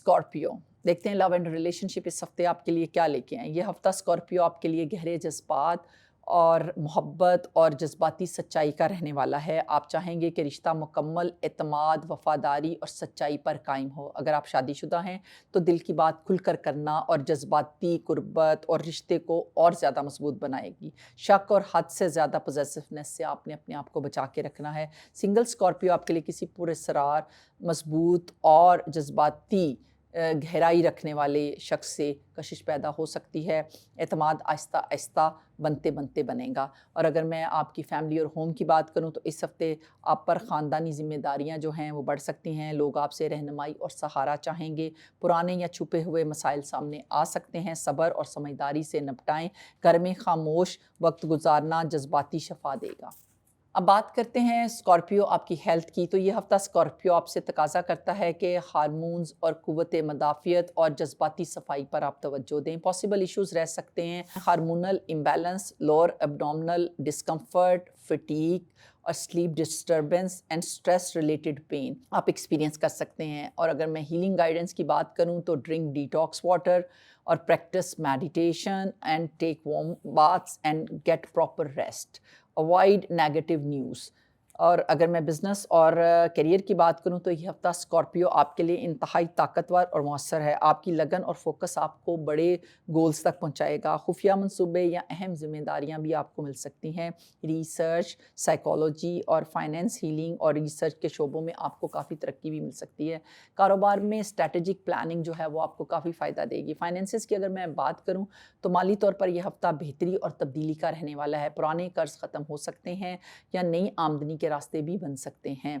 Scorpio, देखते हैं love and relationship इस हफ्ते आपके लिए क्या लेके आए। ये हफ्ता स्कॉर्पियो आपके लिए गहरे जज्बात और मोहब्बत और जज्बाती सच्चाई का रहने वाला है। आप चाहेंगे कि रिश्ता मुकम्मल एतमाद, वफादारी और सच्चाई पर कायम हो। अगर आप शादीशुदा हैं तो दिल की बात खुलकर करना और जज्बाती कुर्बत और रिश्ते को और ज़्यादा मजबूत बनाएगी। शक और हद से ज़्यादा पॉजेसिवनेस से आपने अपने आप को बचा के रखना है। सिंगल स्कॉर्पियो आपके लिए किसी पुरस्रार, मजबूत और जज्बाती गहराई रखने वाले शख्स से कशिश पैदा हो सकती है। एतमाद आहिस्ता आहिस्ता बनते बनते बनेगा। और अगर मैं आपकी फैमिली और होम की बात करूं तो इस हफ्ते आप पर ख़ानदानी ज़िम्मेदारियां जो हैं वो बढ़ सकती हैं। लोग आपसे रहनुमाई और सहारा चाहेंगे। पुराने या छुपे हुए मसाइल सामने आ सकते हैं। सब्र और समझदारी से निपटाएं। घर में खामोश वक्त गुजारना जज्बाती शफा देगा। अब बात करते हैं स्कॉर्पियो आपकी हेल्थ की। तो ये हफ्ता स्कॉर्पियो आपसे तकाजा करता है कि हार्मोन्स और क़ुव्वत मदाफ़ियत और जज्बाती सफाई पर आप तवज्जो दें। पॉसिबल इश्यूज़ रह सकते हैं hormonal imbalance, lower abdominal discomfort, fatigue और sleep disturbance and stress related pain आप एक्सपीरियंस कर सकते हैं। और अगर मैं हीलिंग गाइडेंस की बात करूं तो ड्रिंक डिटॉक्स वाटर और practice meditation and take warm baths and get proper rest. Avoid negative news. और अगर मैं बिज़नेस और करियर की बात करूं तो ये हफ्ता स्कॉर्पियो आपके लिए इंतहाई ताकतवर और मौसर है। आपकी लगन और फोकस आपको बड़े गोल्स तक पहुंचाएगा। खुफिया मंसूबे या अहम जिम्मेदारियां भी आपको मिल सकती हैं। रिसर्च, साइकोलॉजी और फाइनेंस, हीलिंग और रिसर्च के शोबों में आपको काफ़ी तरक्की भी मिल सकती है। कारोबार में स्ट्रैटेजिक प्लानिंग जो है वो आपको काफ़ी फ़ायदा देगी। फाइनेंसिस की अगर मैं बात करूँ तो माली तौर पर यह हफ्ता बेहतरी और तब्दीली का रहने वाला है। पुराने कर्ज ख़त्म हो सकते हैं या नई आमदनी के रास्ते भी बन सकते हैं।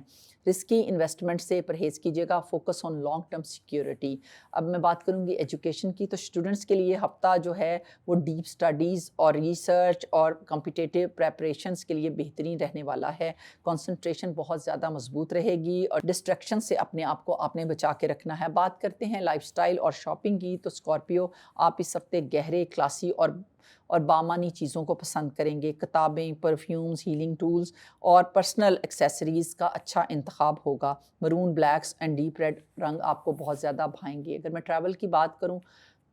रिस्की इन्वेस्टमेंट से परहेज़ कीजिएगा। Focus on long term security. अब मैं बात करूंगी एजुकेशन की। तो स्टूडेंट्स के लिए हफ्ता जो है वो डीप स्टडीज़ और रिसर्च और कॉम्पिटिटिव प्रेपरेशंस के लिए बेहतरीन रहने वाला है। कंसंट्रेशन बहुत ज़्यादा मजबूत रहेगी और डिस्ट्रैक्शन से अपने आप को आपने बचा के रखना है। बात करते हैं लाइफस्टाइल और शॉपिंग की। तो स्कॉर्पियो आप इस हफ्ते गहरे, क्लासी और बामानी चीज़ों को पसंद करेंगे। किताबें, परफ्यूम्स, हीलिंग टूल्स और पर्सनल एक्सेसरीज़ का अच्छा इंतखाब होगा। Maroon, blacks and deep red रंग आपको बहुत ज़्यादा भाएंगे। अगर मैं ट्रैवल की बात करूं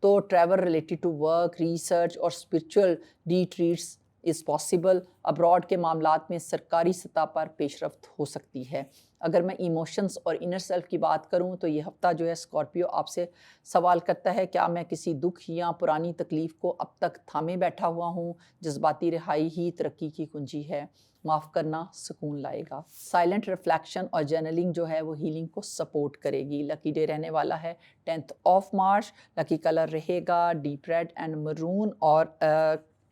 तो travel related to work, research और spiritual retreats is possible. Abroad के मामलात में सरकारी सतह पर पेशरफ्त हो सकती है। अगर मैं इमोशंस और इनर सेल्फ की बात करूं तो ये हफ्ता जो है स्कॉर्पियो आपसे सवाल करता है, क्या मैं किसी दुख या पुरानी तकलीफ़ को अब तक थामे बैठा हुआ हूं? जज्बाती रिहाई ही तरक्की की कुंजी है। माफ़ करना सुकून लाएगा। साइलेंट रिफ्लेक्शन और जर्नलिंग जो है वो हीलिंग को सपोर्ट करेगी। लकी डे रहने वाला है 10 मार्च। लकी कलर रहेगा डीप रेड एंड मरून और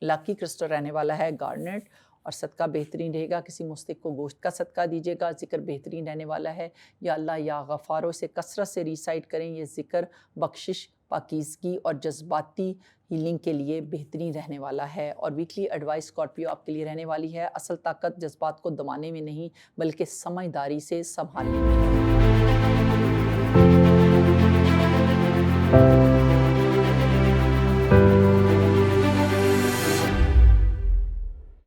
लकी क्रिस्टल रहने वाला है गार्नेट। और सदका बेहतरीन रहेगा, किसी मुस्तक को गोश्त का सदका दीजिएगा। ज़िक्र बेहतरीन रहने वाला है, या अल्लाह या गफ़ारो से कसरत से रिसाइट करें। ये ज़िक्र बख्शिश, पाकीज़गी और जज्बाती हीलिंग के लिए बेहतरीन रहने वाला है। और वीकली एडवाइस स्कॉर्पियो आपके लिए रहने वाली है। असल ताकत जज्बात को दबाने में नहीं बल्कि समझदारी से संभालने में है।